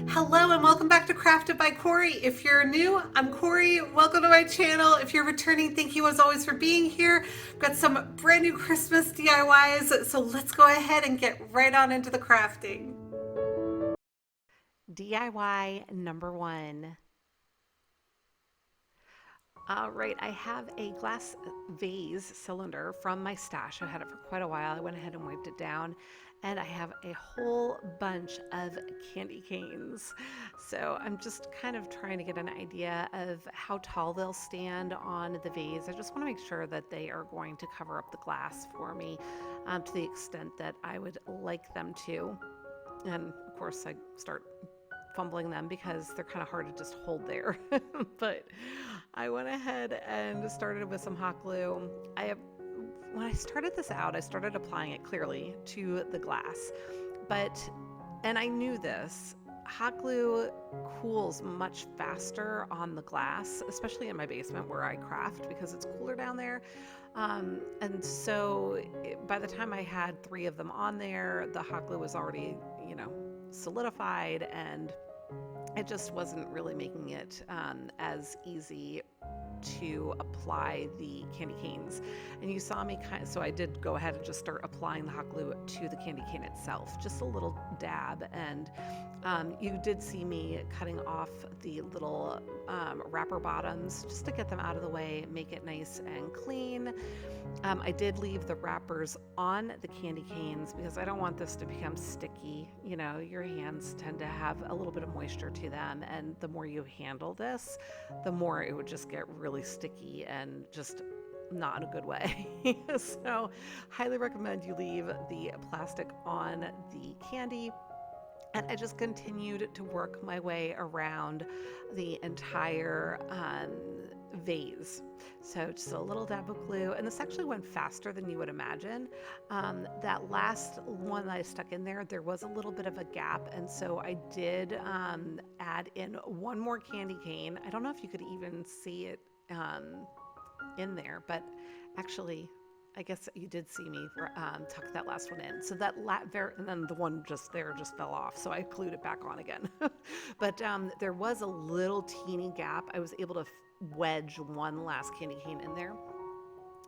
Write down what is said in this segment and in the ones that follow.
Hello and welcome back to Crafted by Corie. If you're new, I'm Corie. Welcome to my channel. If you're returning, thank you as always for being here. I've got some brand new Christmas DIYs, so let's go ahead and get right on into the crafting. DIY number one. All right, I have a glass vase cylinder from my stash. I had it for quite a while. I went ahead and wiped it down, and I have a whole bunch of candy canes. So I'm just kind of trying to get an idea of how tall they'll stand on the vase. I just want to make sure that they are going to cover up the glass for me to the extent that I would like them to. And of course, I start fumbling them because they're kind of hard to just hold there. But I went ahead and started with some hot glue. When I started this out, I started applying it clearly to the glass. And I knew this, hot glue cools much faster on the glass, especially in my basement where I craft because it's cooler down there. And so by the time I had 3 of them on there, the hot glue was already, solidified, and it just wasn't really making it as easy to apply the candy canes. And you saw me so I did go ahead and just start applying the hot glue to the candy cane itself, just a little dab. And you did see me cutting off the little wrapper bottoms just to get them out of the way, make it nice and clean. I did leave the wrappers on the candy canes because I don't want this to become sticky. Your hands tend to have a little bit of moisture to them, and the more you handle this, the more it would just get really sticky and just not in a good way. So, highly recommend you leave the plastic on the candy. And I just continued to work my way around the entire vase. So just a little dab of glue. And this actually went faster than you would imagine. That last one that I stuck in there, there was a little bit of a gap. And so I did add in one more candy cane. I don't know if you could even see it in there, but actually, I guess you did see me tuck that last one in. So and then the one just there just fell off. So I glued it back on again. But there was a little teeny gap. I was able to wedge one last candy cane in there.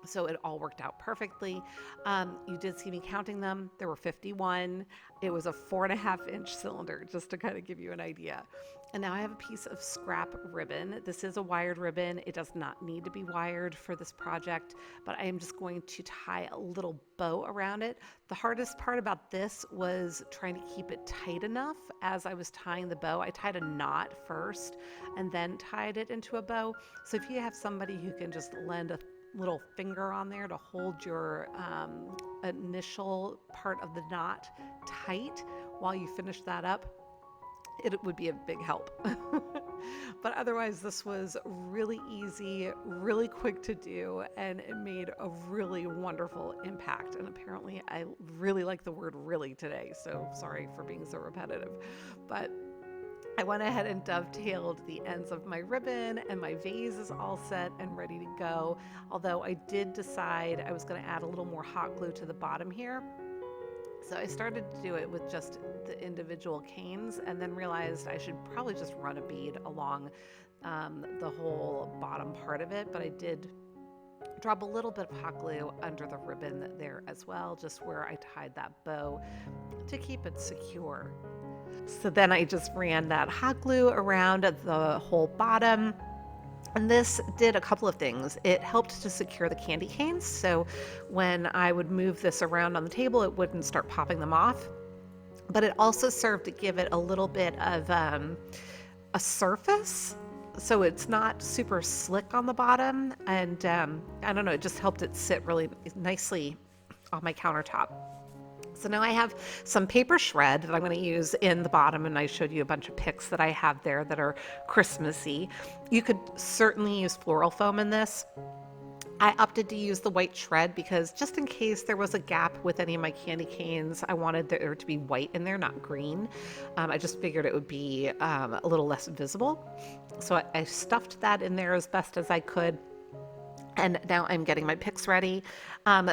So it all worked out perfectly. You did see me counting them. There were 51. It was a 4.5-inch cylinder, just to kind of give you an idea. And now I have a piece of scrap ribbon. This is a wired ribbon. It does not need to be wired for this project, but I am just going to tie a little bow around it. The hardest part about this was trying to keep it tight enough. As I was tying the bow, I tied a knot first and then tied it into a bow. So if you have somebody who can just lend a little finger on there to hold your initial part of the knot tight while you finish that up, it would be a big help. But otherwise, this was really easy, really quick to do, and it made a really wonderful impact. And apparently I really like the word really today, so sorry for being so repetitive. But I went ahead and dovetailed the ends of my ribbon, and my vase is all set and ready to go. Although I did decide I was going to add a little more hot glue to the bottom here. So I started to do it with just the individual canes, and then realized I should probably just run a bead along the whole bottom part of it. But I did drop a little bit of hot glue under the ribbon there as well, just where I tied that bow to keep it secure. So then I just ran that hot glue around the whole bottom. And this did a couple of things. It helped to secure the candy canes. So when I would move this around on the table, it wouldn't start popping them off. But it also served to give it a little bit of a surface. So it's not super slick on the bottom. And I don't know, it just helped it sit really nicely on my countertop. So now I have some paper shred that I'm going to use in the bottom, and I showed you a bunch of pics that I have there that are Christmassy. You could certainly use floral foam in this. I opted to use the white shred because just in case there was a gap with any of my candy canes, I wanted there to be white in there, not green. I just figured it would be a little less visible. So I stuffed that in there as best as I could. And now I'm getting my picks ready.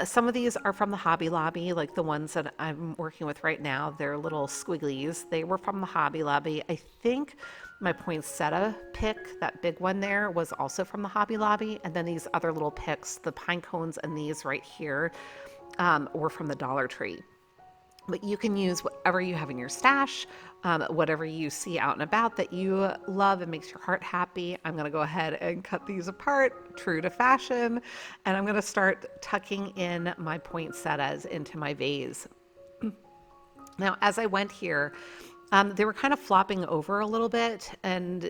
Some of these are from the Hobby Lobby, like the ones that I'm working with right now. They're little squigglies. They were from the Hobby Lobby. I think my poinsettia pick, that big one there, was also from the Hobby Lobby. And then these other little picks, the pine cones and these right here, were from the Dollar Tree. But you can use whatever you have in your stash, whatever you see out and about that you love and makes your heart happy. I'm going to go ahead and cut these apart, true to fashion, and I'm going to start tucking in my poinsettias into my vase. Now, as I went here, they were kind of flopping over a little bit, and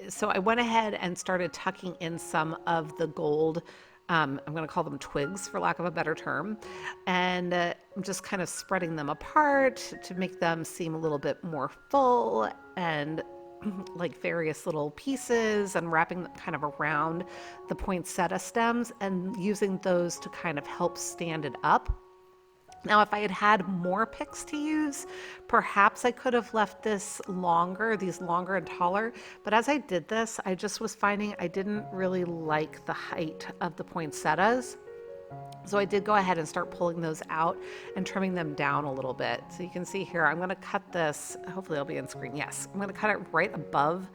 so I went ahead and started tucking in some of the gold. I'm going to call them twigs, for lack of a better term, and I'm just kind of spreading them apart to make them seem a little bit more full and like various little pieces, and wrapping them kind of around the poinsettia stems and using those to kind of help stand it up. Now, if I had had more picks to use, perhaps I could have left this longer, these longer and taller. But as I did this, I just was finding I didn't really like the height of the poinsettias. So I did go ahead and start pulling those out and trimming them down a little bit. So you can see here, I'm going to cut this, hopefully it'll be on screen. Yes, I'm going to cut it right above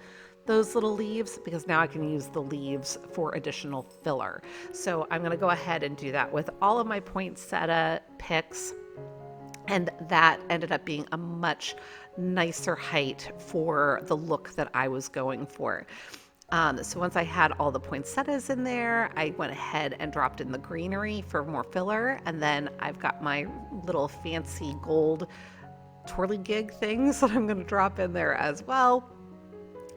those little leaves, because now I can use the leaves for additional filler. So I'm going to go ahead and do that with all of my poinsettia picks, and that ended up being a much nicer height for the look that I was going for. So once I had all the poinsettias in there, I went ahead and dropped in the greenery for more filler, and then I've got my little fancy gold twirly-gig things that I'm going to drop in there as well.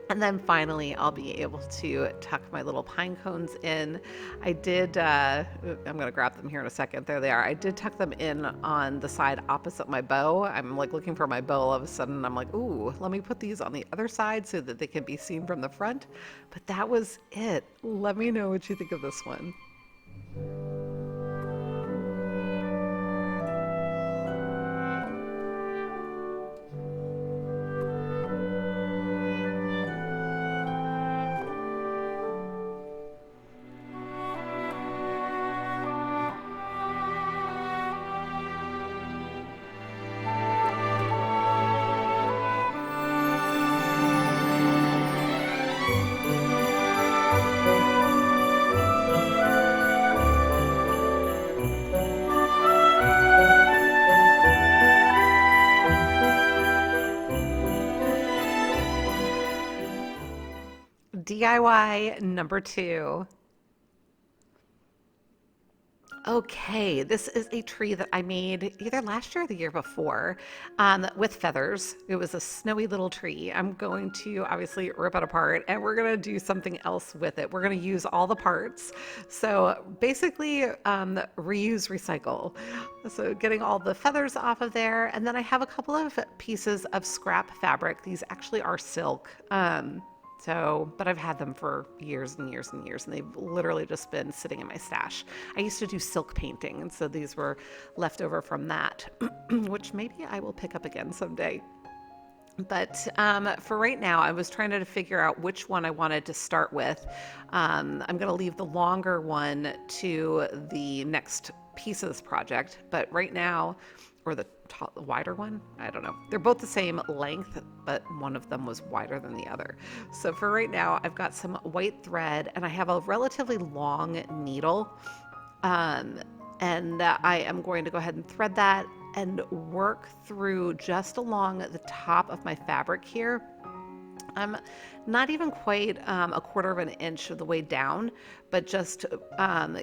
And then finally, I'll be able to tuck my little pine cones in. I did, I'm going to grab them here in a second. There they are. I did tuck them in on the side opposite my bow. I'm like looking for my bow all of a sudden. I'm like, ooh, let me put these on the other side so that they can be seen from the front. But that was it. Let me know what you think of this one. DIY number 2. Okay, this is a tree that I made either last year or the year before, with feathers. It was a snowy little tree. I'm going to obviously rip it apart, and we're going to do something else with it. We're going to use all the parts. So basically, reuse, recycle. So getting all the feathers off of there, and then I have a couple of pieces of scrap fabric. These actually are silk. But I've had them for years and years and years, and they've literally just been sitting in my stash. I used to do silk painting, and so these were left over from that, which maybe I will pick up again someday. But for right now, I was trying to figure out which one I wanted to start with. I'm going to leave the longer one to the next piece of this project, but right now, or the wider one, I don't know. They're both the same length, but one of them was wider than the other. So for right now, I've got some white thread, and I have a relatively long needle. And I am going to go ahead and thread that and work through just along the top of my fabric here. I'm not even quite a quarter of an inch of the way down, but just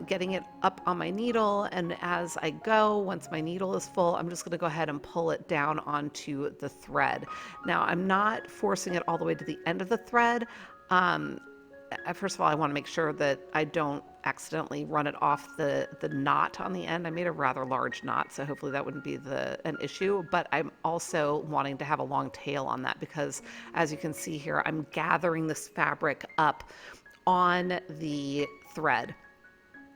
getting it up on my needle. And as I go, once my needle is full, I'm just going to go ahead and pull it down onto the thread. Now, I'm not forcing it all the way to the end of the thread. First of all, I want to make sure that I don't accidentally run it off the knot on the end. I made a rather large knot, so hopefully that wouldn't be an issue, but I'm also wanting to have a long tail on that because, as you can see here, I'm gathering this fabric up on the thread.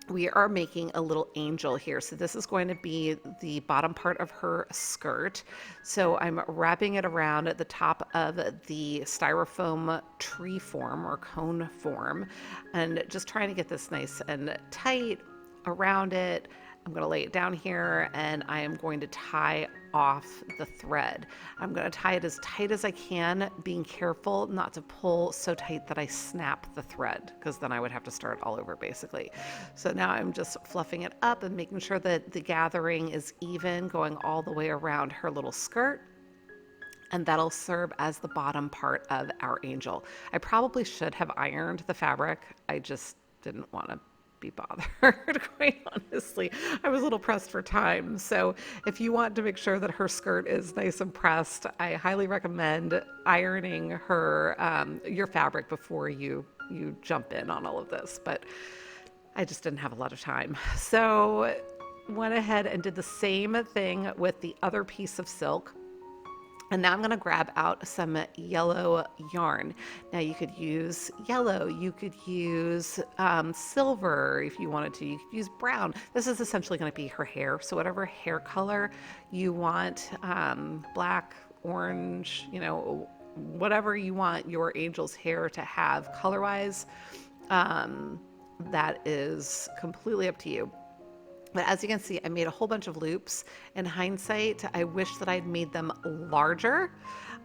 we are making a little angel here. So this is going to be the bottom part of her skirt. So I'm wrapping it around at the top of the styrofoam tree form or cone form and just trying to get this nice and tight around it. I'm going to lay it down here and I am going to tie off the thread. I'm going to tie it as tight as I can, being careful not to pull so tight that I snap the thread, because then I would have to start all over basically. So now I'm just fluffing it up and making sure that the gathering is even, going all the way around her little skirt. And that'll serve as the bottom part of our angel. I probably should have ironed the fabric. I just didn't want to be bothered, quite honestly. I was a little pressed for time. So if you want to make sure that her skirt is nice and pressed, I highly recommend ironing her your fabric before you jump in on all of this. But I just didn't have a lot of time. So went ahead and did the same thing with the other piece of silk. And now I'm going to grab out some yellow yarn. Now you could use yellow, you could use silver if you wanted to, you could use brown. This is essentially going to be her hair. So whatever hair color you want, black, orange, you know, whatever you want your angel's hair to have color-wise, that is completely up to you. But as you can see, I made a whole bunch of loops. In hindsight, I wish that I'd made them larger.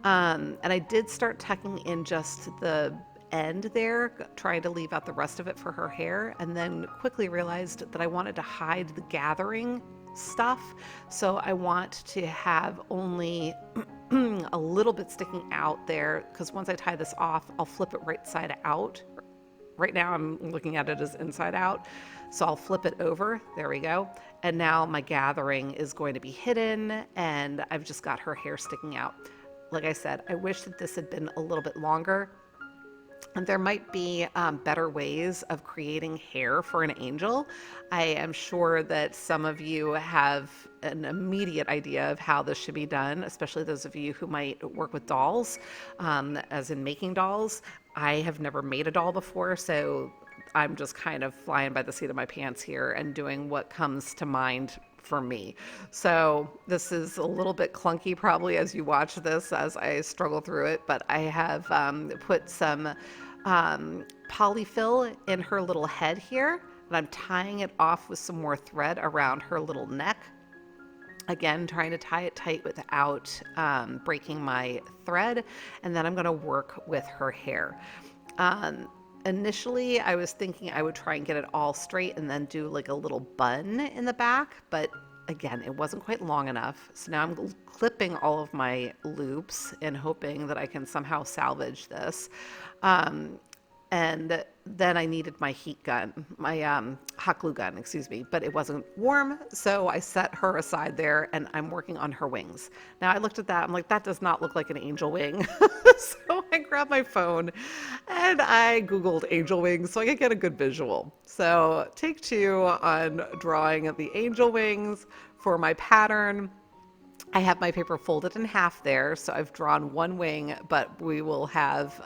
And I did start tucking in just the end there, trying to leave out the rest of it for her hair, and then quickly realized that I wanted to hide the gathering stuff. So I want to have only a little bit sticking out there, because once I tie this off, I'll flip it right side out. Right now I'm looking at it as inside out. So I'll flip it over, there we go. And now my gathering is going to be hidden and I've just got her hair sticking out. Like I said, I wish that this had been a little bit longer. And there might be better ways of creating hair for an angel. I am sure that some of you have an immediate idea of how this should be done, especially those of you who might work with dolls, as in making dolls. I have never made a doll before, so I'm just kind of flying by the seat of my pants here and doing what comes to mind for me. So this is a little bit clunky probably as you watch this, as I struggle through it, but I have put some polyfill in her little head here, and I'm tying it off with some more thread around her little neck. Again, trying to tie it tight without breaking my thread, and then I'm going to work with her hair. Initially, I was thinking I would try and get it all straight and then do like a little bun in the back, but again, it wasn't quite long enough. So now I'm clipping all of my loops and hoping that I can somehow salvage this. And then I needed my heat gun, my hot glue gun, excuse me, but it wasn't warm, so I set her aside there and I'm working on her wings. Now I looked at that, I'm like, that does not look like an angel wing. So I grabbed my phone and I Googled angel wings so I could get a good visual. So take 2 on drawing the angel wings for my pattern. I have my paper folded in half there, so I've drawn 1 wing, but we will have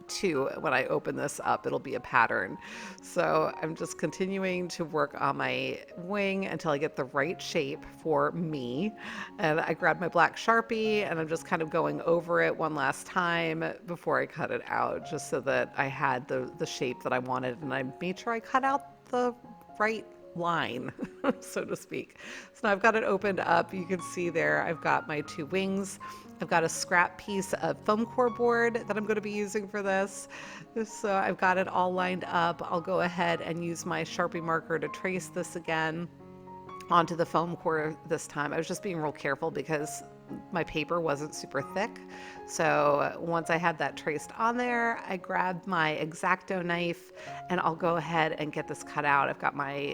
2 when I open this up. It'll be a pattern. So I'm just continuing to work on my wing until I get the right shape for me. And I grabbed my black Sharpie and I'm just kind of going over it one last time before I cut it out, just so that I had the shape that I wanted, and I made sure I cut out the right line, so to speak. So now I've got it opened up. You can see there I've got my 2 wings. I've got a scrap piece of foam core board that I'm going to be using for this. So I've got it all lined up. I'll go ahead and use my Sharpie marker to trace this again onto the foam core this time. I was just being real careful because my paper wasn't super thick. So once I had that traced on there, I grabbed my X-Acto knife and I'll go ahead and get this cut out. I've got my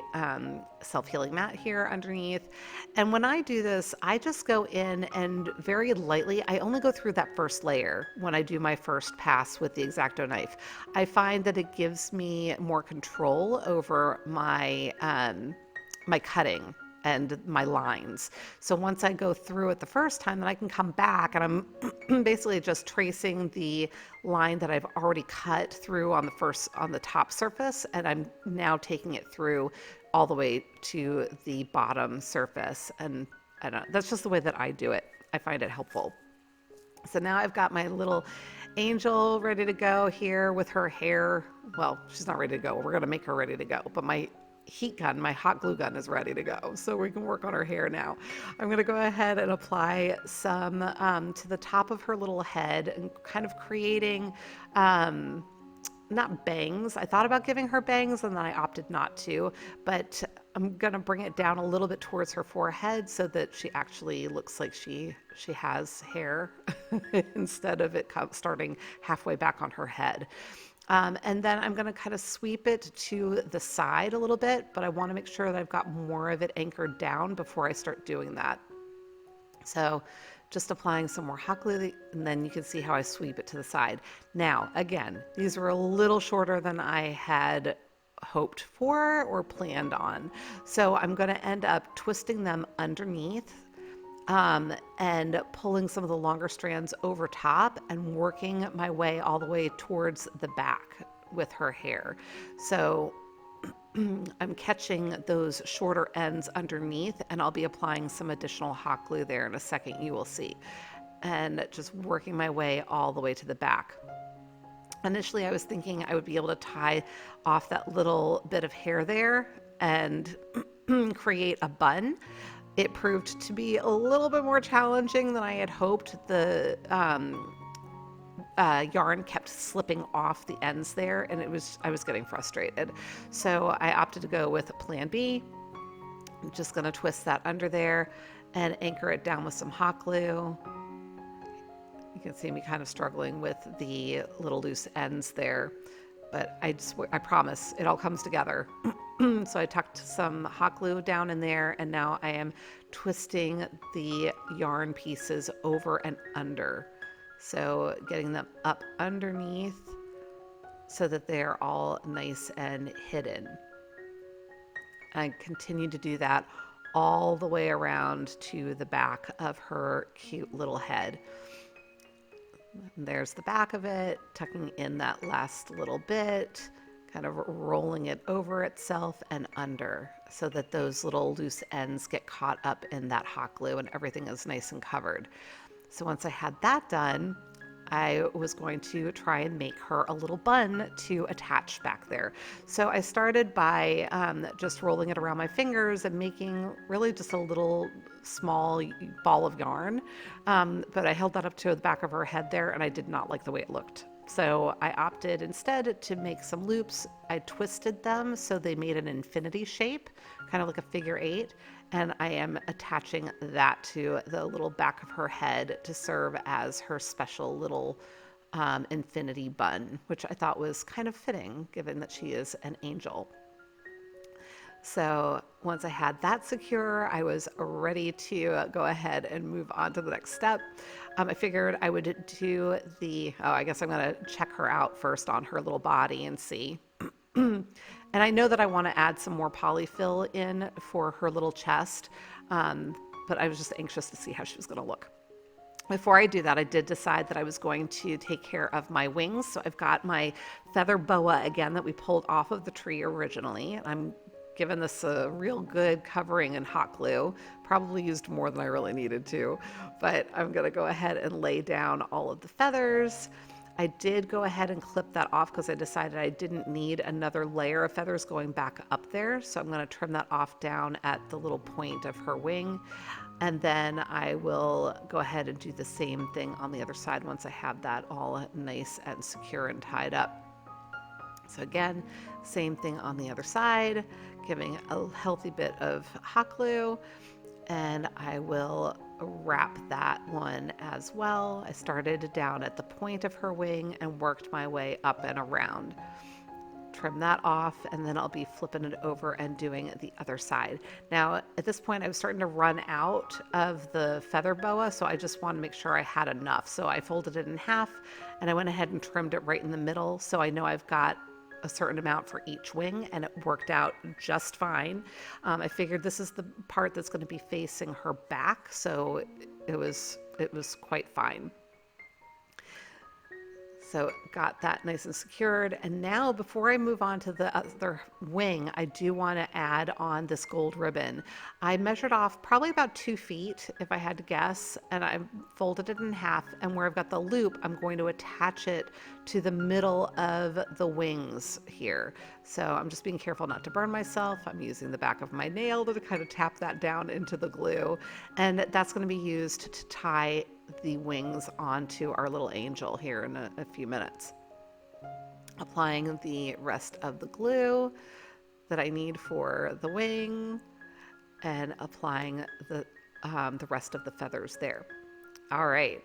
self-healing mat here underneath. And when I do this, I just go in and very lightly, I only go through that first layer when I do my first pass with the X-Acto knife. I find that it gives me more control over my, my cutting and my lines. So once I go through it the first time, then I can come back and I'm basically just tracing the line that I've already cut through on the top surface, and I'm now taking it through all the way to the bottom surface. And I don't know, that's just the way that I do it. I find it helpful. So now I've got my little angel ready to go here with her hair. Well, she's not ready to go. We're going to make her ready to go. But my heat gun, my hot glue gun is ready to go. So we can work on her hair now. I'm going to go ahead and apply some to the top of her little head and kind of creating not bangs. I thought about giving her bangs and then I opted not to, but I'm gonna bring it down a little bit towards her forehead so that she actually looks like she has hair instead of it starting halfway back on her head. And then I'm gonna kind of sweep it to the side a little bit, but I wanna make sure that I've got more of it anchored down before I start doing that. So just applying some more hot glue, and then you can see how I sweep it to the side. Now, again, these were a little shorter than I had hoped for or planned on. So I'm going to end up twisting them underneath and pulling some of the longer strands over top and working my way all the way towards the back with her hair. So I'm catching those shorter ends underneath, and I'll be applying some additional hot glue there in a second, you will see. And just working my way all the way to the back. Initially, I was thinking I would be able to tie off that little bit of hair there and create a bun. It proved to be a little bit more challenging than I had hoped. The yarn kept slipping off the ends there, and I was getting frustrated. So I opted to go with plan B. I'm just going to twist that under there and anchor it down with some hot glue. You can see me kind of struggling with the little loose ends there, but I promise it all comes together. So I tucked some hot glue down in there, and now I am twisting the yarn pieces over and under. So getting them up underneath so that they're all nice and hidden. I continue to do that all the way around to the back of her cute little head. And there's the back of it, tucking in that last little bit, kind of rolling it over itself and under so that those little loose ends get caught up in that hot glue and everything is nice and covered. So once I had that done, I was going to try and make her a little bun to attach back there. So I started by just rolling it around my fingers and making really just a little small ball of yarn. But I held that up to the back of her head there, and I did not like the way it looked. So I opted instead to make some loops. I twisted them so they made an infinity shape, kind of like a figure 8. And I am attaching that to the little back of her head to serve as her special little infinity bun, which I thought was kind of fitting given that she is an angel. So once I had that secure, I was ready to go ahead and move on to the next step. I figured I would do I guess I'm going to check her out first on her little body and see. And I know that I want to add some more polyfill in for her little chest, but I was just anxious to see how she was going to look. Before I do that, I did decide that I was going to take care of my wings. So I've got my feather boa again that we pulled off of the tree originally. I'm giving this a real good covering in hot glue. Probably used more than I really needed to, but I'm going to go ahead and lay down all of the feathers. I did go ahead and clip that off because I decided I didn't need another layer of feathers going back up there. So I'm going to trim that off down at the little point of her wing. And then I will go ahead and do the same thing on the other side once I have that all nice and secure and tied up. So again, same thing on the other side, giving a healthy bit of hot glue. And I will wrap that one as well. I started down at the point of her wing and worked my way up and around. Trim that off, and then I'll be flipping it over and doing the other side. Now, at this point, I was starting to run out of the feather boa, so I just wanted to make sure I had enough. So I folded it in half, and I went ahead and trimmed it right in the middle, so I know I've got a certain amount for each wing, and it worked out just fine. I figured this is the part that's going to be facing her back, so it was quite fine. So got that nice and secured. And now before I move on to the other wing, I do want to add on this gold ribbon. I measured off probably about 2 feet if I had to guess, and I folded it in half. And where I've got the loop, I'm going to attach it to the middle of the wings here. So I'm just being careful not to burn myself. I'm using the back of my nail to kind of tap that down into the glue. And that's going to be used to tie the wings onto our little angel here in a few minutes. Applying the rest of the glue that I need for the wing and applying the rest of the feathers there. All right.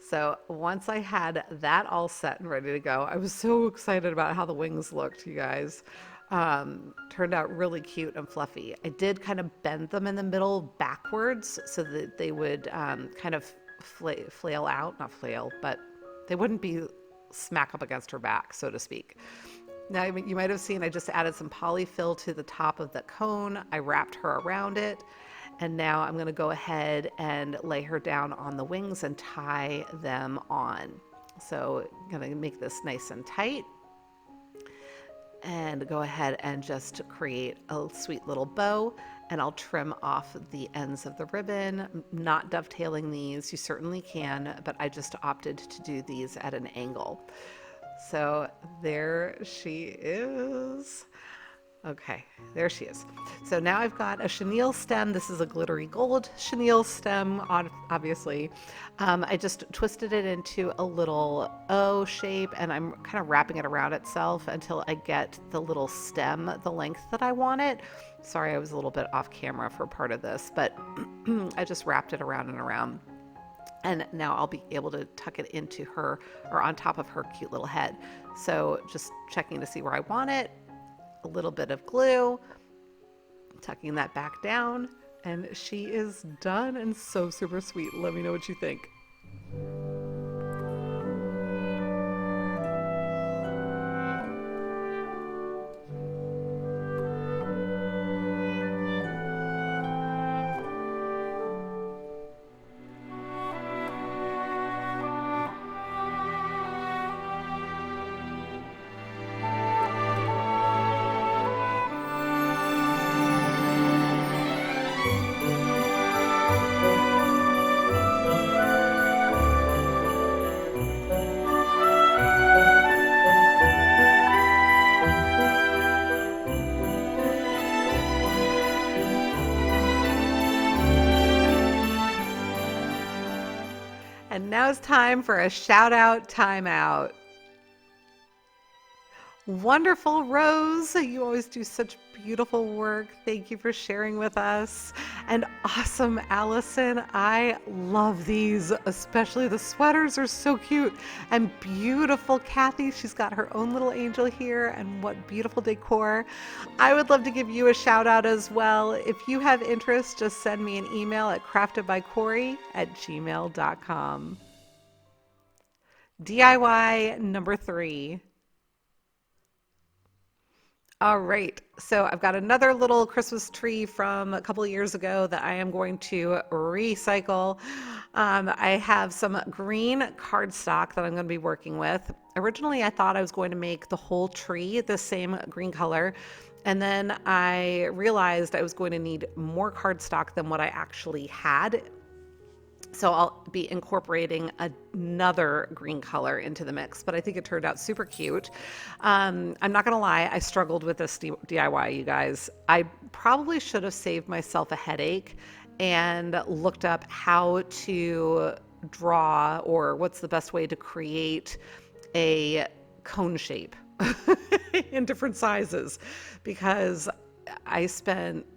So once I had that all set and ready to go, I was so excited about how the wings looked, you guys. Turned out really cute and fluffy. I did kind of bend them in the middle backwards so that they would kind of flail out, not flail, but they wouldn't be smack up against her back, so to speak. Now, you might have seen I just added some polyfill to the top of the cone. I wrapped her around it. And now I'm going to go ahead and lay her down on the wings and tie them on. So I'm going to make this nice and tight. And go ahead and just create a sweet little bow, and I'll trim off the ends of the ribbon. I'm not dovetailing these, you certainly can, but I just opted to do these at an angle. So there she is. Okay, there she is. So now I've got a chenille stem. This is a glittery gold chenille stem, obviously. I just twisted it into a little O shape, and I'm kind of wrapping it around itself until I get the little stem the length that I want it. Sorry, I was a little bit off camera for part of this, but I just wrapped it around and around. And now I'll be able to tuck it into her, or on top of her cute little head. So just checking to see where I want it. A little bit of glue, tucking that back down, and she is done and so super sweet. Let me know what you think. And now it's time for a shout out timeout. Wonderful Rose, you always do such beautiful work. Thank you for sharing with us. And awesome Allison, I love these, especially the sweaters are so cute. And beautiful Kathy, she's got her own little angel here, and what beautiful decor. I would love to give you a shout out as well. If you have interest, just send me an email at craftedbycorie@gmail.com. DIY number 3. All right, so I've got another little Christmas tree from a couple of years ago that I am going to recycle. I have some green cardstock that I'm going to be working with. Originally, I thought I was going to make the whole tree the same green color, and then I realized I was going to need more cardstock than what I actually had. So I'll be incorporating another green color into the mix, but I think it turned out super cute. I'm not gonna lie, I struggled with this DIY, you guys. I probably should have saved myself a headache and looked up how to draw, or what's the best way to create a cone shape in different sizes, because I spent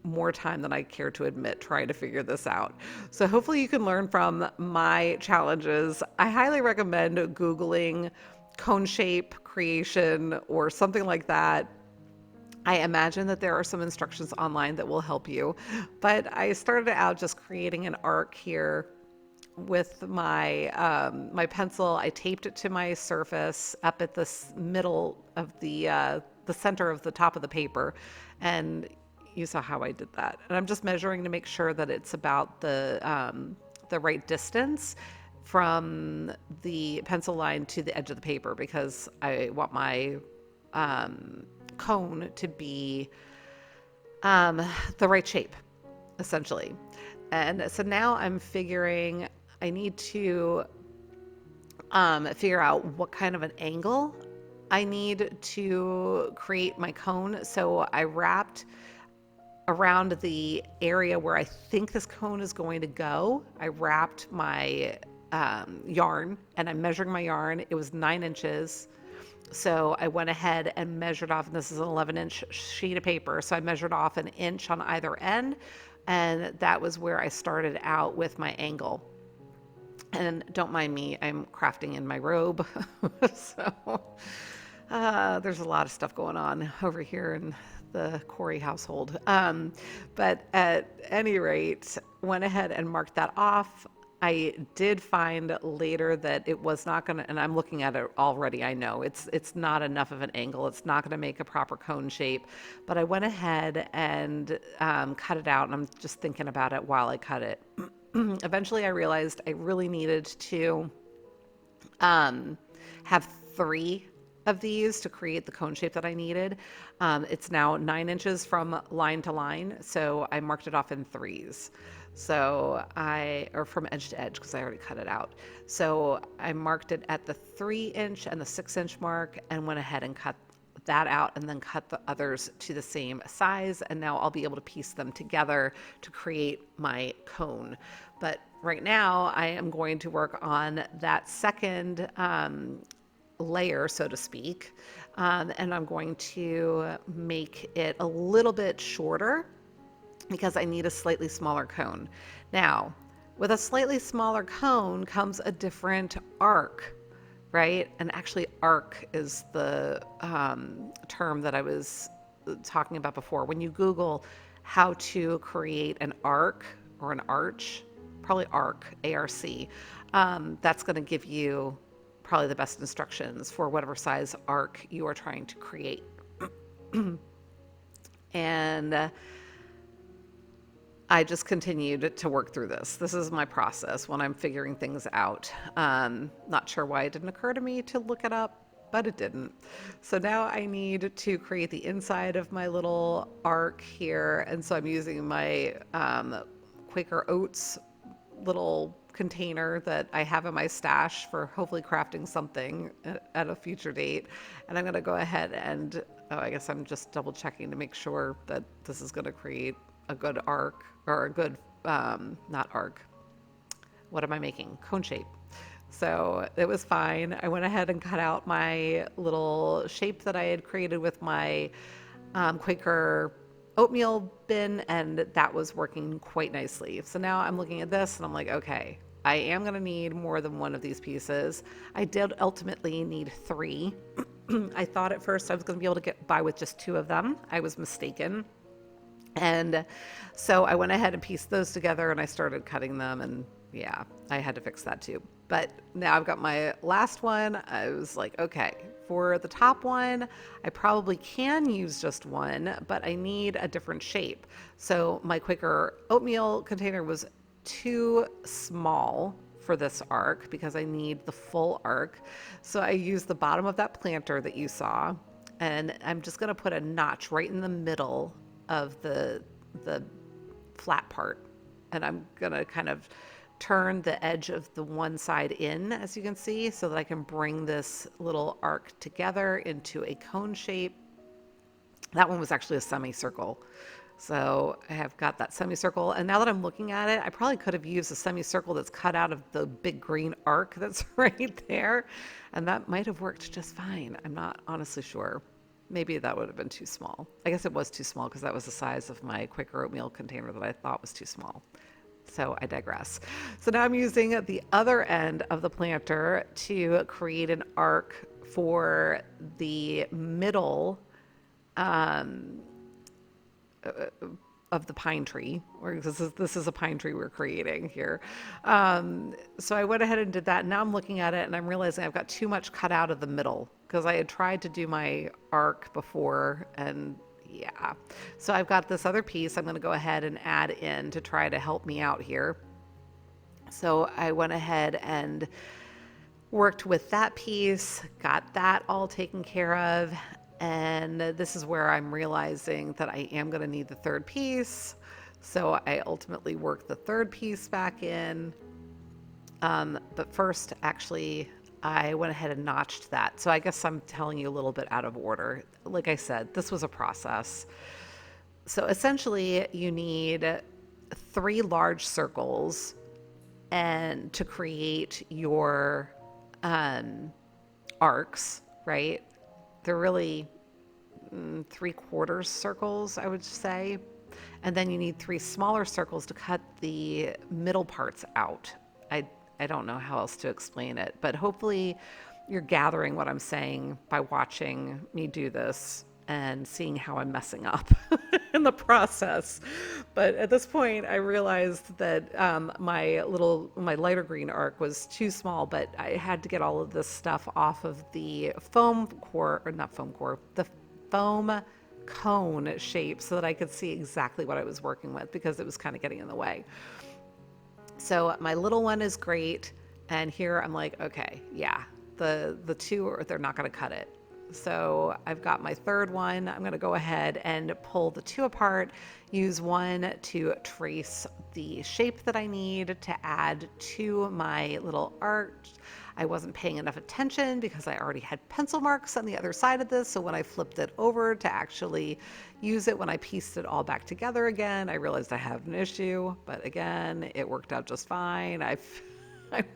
more time than I care to admit trying to figure this out. So hopefully you can learn from my challenges. I highly recommend Googling cone shape creation or something like that. I imagine that there are some instructions online that will help you, but I started out just creating an arc here with my my pencil. I taped it to my surface up at the middle of the center of the top of the paper, and you saw how I did that. And I'm just measuring to make sure that it's about the right distance, from the pencil line to the edge of the paper because I want my cone to be the right shape, essentially. And so now I'm figuring I need to figure out what kind of an angle I need to create my cone. So I wrapped around the area where I think this cone is going to go. I wrapped my yarn and I'm measuring my yarn. It was 9 inches. So I went ahead and measured off, and this is an 11-inch sheet of paper. So I measured off an inch on either end, and that was where I started out with my angle. And don't mind me, I'm crafting in my robe. So there's a lot of stuff going on over here in the Corie household. But at any rate, went ahead and marked that off. I did find later that it was not going to, and I'm looking at it already, I know, it's not enough of an angle. It's not going to make a proper cone shape. But I went ahead and cut it out, and I'm just thinking about it while I cut it. Eventually, I realized I really needed to have 3 of these to create the cone shape that I needed. It's now 9 inches from line to line, so I marked it off in 3s. So or from edge to edge because I already cut it out. So I marked it at the 3-inch and the 6-inch mark and went ahead and cut that out and then cut the others to the same size. And now I'll be able to piece them together to create my cone. But right now I am going to work on that second layer, so to speak. And I'm going to make it a little bit shorter because I need a slightly smaller cone. Now, with a slightly smaller cone comes a different arc, right? And actually arc is the term that I was talking about before. When you Google how to create an arc or an arch, probably arc, A-R-C, that's going to give you probably the best instructions for whatever size arc you are trying to create. And I just continued to work through this. This is my process when I'm figuring things out. Not sure why it didn't occur to me to look it up, but it didn't. So now I need to create the inside of my little arc here. And so I'm using my Quaker Oats little container that I have in my stash for hopefully crafting something at a future date. And I'm going to go ahead and, I guess I'm just double checking to make sure that this is going to create a good arc or a good, not arc. What am I making? Cone shape. So it was fine. I went ahead and cut out my little shape that I had created with my Quaker oatmeal bin, and that was working quite nicely. So now I'm looking at this and I'm like, okay, I am going to need more than one of these pieces. I did ultimately need 3. I thought at first I was going to be able to get by with just 2 of them. I was mistaken. And so I went ahead and pieced those together and I started cutting them, and yeah, I had to fix that too. But now I've got my last one. I was like, okay, for the top one, I probably can use just one, but I need a different shape. So my Quaker oatmeal container was too small for this arc because I need the full arc. So I used the bottom of that planter that you saw, and I'm just going to put a notch right in the middle of the flat part, and I'm gonna kind of turn the edge of the one side in, as you can see, so that I can bring this little arc together into a cone shape. That one was actually a semicircle. So I have got that semicircle, and now that I'm looking at it, I probably could have used a semicircle that's cut out of the big green arc that's right there, and that might have worked just fine. I'm not honestly sure. Maybe that would have been too small. I guess it was too small because that was the size of my Quaker oatmeal container that I thought was too small. So I digress. So now I'm using the other end of the planter to create an arc for the middle of the pine tree, or this is a pine tree we're creating here. So I went ahead and did that. Now I'm looking at it and I'm realizing I've got too much cut out of the middle because I had tried to do my arc before, and yeah. So I've got this other piece I'm going to go ahead and add in to try to help me out here. So I went ahead and worked with that piece, got that all taken care of. And this is where I'm realizing that I am going to need the third piece. So I ultimately worked the third piece back in. But first, actually, I went ahead and notched that. So I guess I'm telling you a little bit out of order. Like I said, this was a process. So essentially, you need 3 large circles and to create your arcs, right? They're really 3/4 circles, I would say. And then you need 3 smaller circles to cut the middle parts out. I, I don't know how else to explain it, but hopefully you're gathering what I'm saying by watching me do this and seeing how I'm messing up in the process. But at this point, I realized that my lighter green arc was too small, but I had to get all of this stuff off of the foam core, or not foam core, the foam cone shape so that I could see exactly what I was working with because it was kind of getting in the way. So my little one is great. And here I'm like, okay, yeah, the two, they're not going to cut it. So I've got my third one. I'm going to go ahead and pull the 2 apart, use one to trace the shape that I need to add to my little arch. I wasn't paying enough attention because I already had pencil marks on the other side of this. So when I flipped it over to actually use it, when I pieced it all back together again, I realized I had an issue. But again, it worked out just fine. I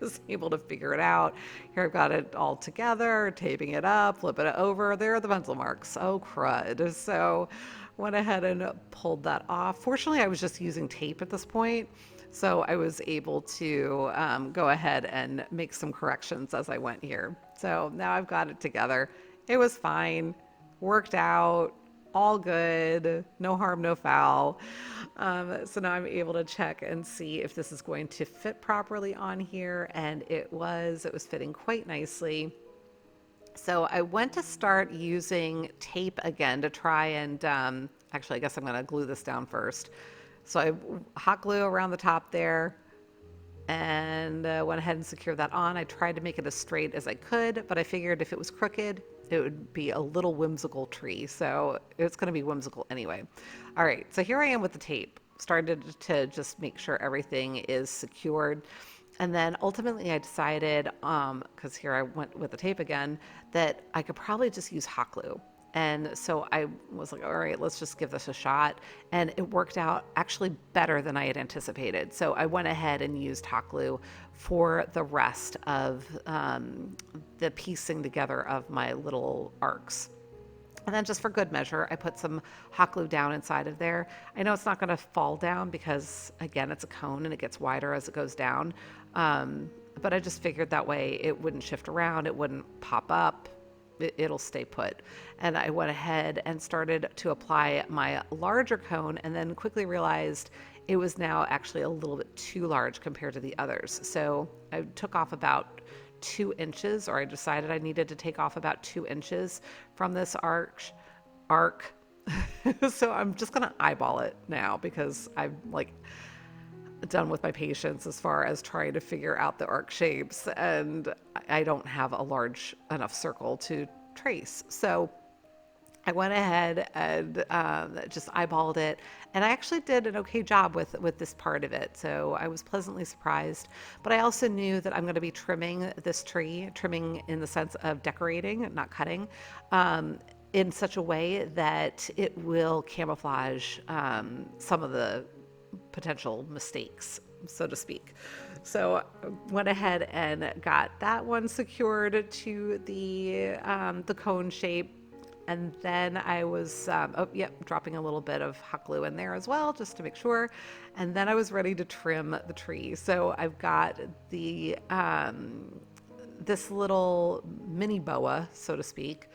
was able to figure it out. Here I've got it all together, taping it up, flipping it over. There are the pencil marks. Oh, crud. So went ahead and pulled that off. Fortunately, I was just using tape at this point. So I was able to go ahead and make some corrections as I went here. So now I've got it together. It was fine, worked out, all good, no harm, no foul. So now I'm able to check and see if this is going to fit properly on here. And it was fitting quite nicely. So I went to start using tape again to try and, actually, I guess I'm going to glue this down first. So I hot glue around the top there and went ahead and secured that on. I tried to make it as straight as I could, but I figured if it was crooked, it would be a little whimsical tree. So it's going to be whimsical anyway. All right, so here I am with the tape. Started to just make sure everything is secured. And then ultimately I decided, because here I went with the tape again, that I could probably just use hot glue. And so I was like, all right, let's just give this a shot. And it worked out actually better than I had anticipated. So I went ahead and used hot glue for the rest of the piecing together of my little arcs. And then just for good measure, I put some hot glue down inside of there. I know it's not going to fall down because, again, it's a cone and it gets wider as it goes down. But I just figured that way it wouldn't shift around, it wouldn't pop up. It'll stay put. And I went ahead and started to apply my larger cone and then quickly realized it was now actually a little bit too large compared to the others. So I took off about 2 inches, or I decided I needed to take off about 2 inches from this arc. So I'm just going to eyeball it now because I'm like done with my patience as far as trying to figure out the arc shapes, and I don't have a large enough circle to trace. So I went ahead and just eyeballed it, and I actually did an okay job with this part of it. So I was pleasantly surprised, but I also knew that I'm going to be trimming this tree, trimming in the sense of decorating, not cutting, in such a way that it will camouflage some of the potential mistakes, so to speak. So went ahead and got that one secured to the cone shape. And then I was, dropping a little bit of hot glue in there as well, just to make sure. And then I was ready to trim the tree. So I've got the, this little mini boa, so to speak,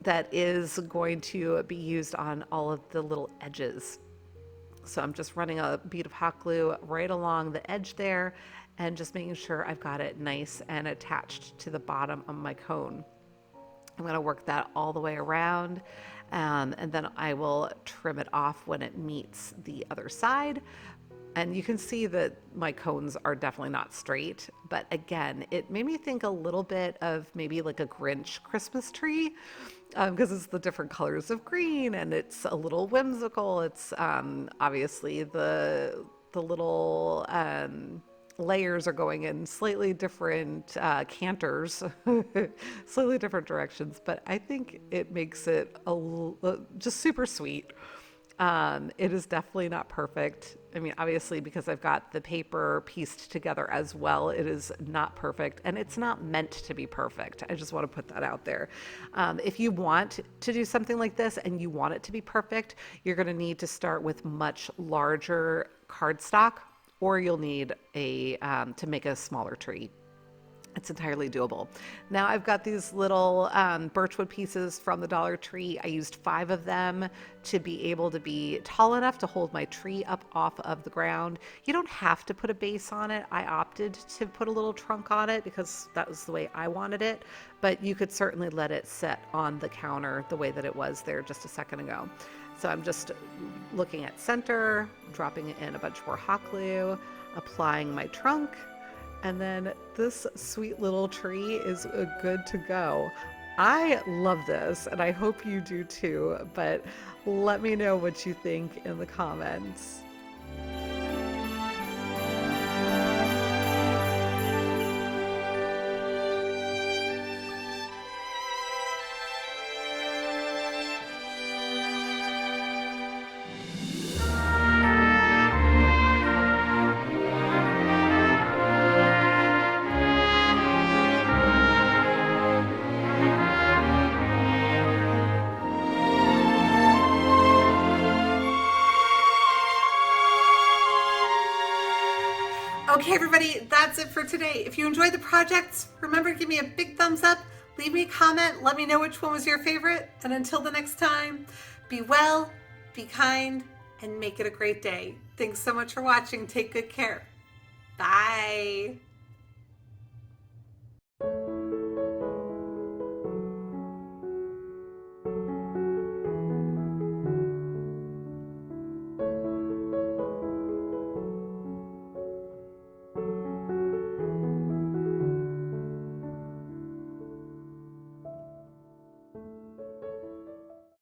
that is going to be used on all of the little edges. So I'm just running a bead of hot glue right along the edge there and just making sure I've got it nice and attached to the bottom of my cone. I'm going to work that all the way around, and then I will trim it off when it meets the other side. And you can see that my cones are definitely not straight, but again, it made me think a little bit of maybe like a Grinch Christmas tree, because it's the different colors of green and it's a little whimsical. It's obviously the little layers are going in slightly different canters, slightly different directions, but I think it makes it just super sweet. It is definitely not perfect. I mean, obviously, because I've got the paper pieced together as well, it is not perfect, and it's not meant to be perfect. I just want to put that out there. If you want to do something like this and you want it to be perfect, you're going to need to start with much larger cardstock, or you'll need a to make a smaller tree. It's entirely doable. Now I've got these little birchwood pieces from the Dollar Tree. I used 5 of them to be able to be tall enough to hold my tree up off of the ground. You don't have to put a base on it. I opted to put a little trunk on it because that was the way I wanted it, but you could certainly let it sit on the counter the way that it was there just a second ago. So I'm just looking at center, dropping in a bunch more hot glue, applying my trunk, and then this sweet little tree is good to go. I love this, and I hope you do too, but let me know what you think in the comments. Okay, everybody, that's it for today. If you enjoyed the projects, remember to give me a big thumbs up, leave me a comment, let me know which one was your favorite, and until the next time, be well, be kind, and make it a great day. Thanks so much for watching. Take good care. Bye.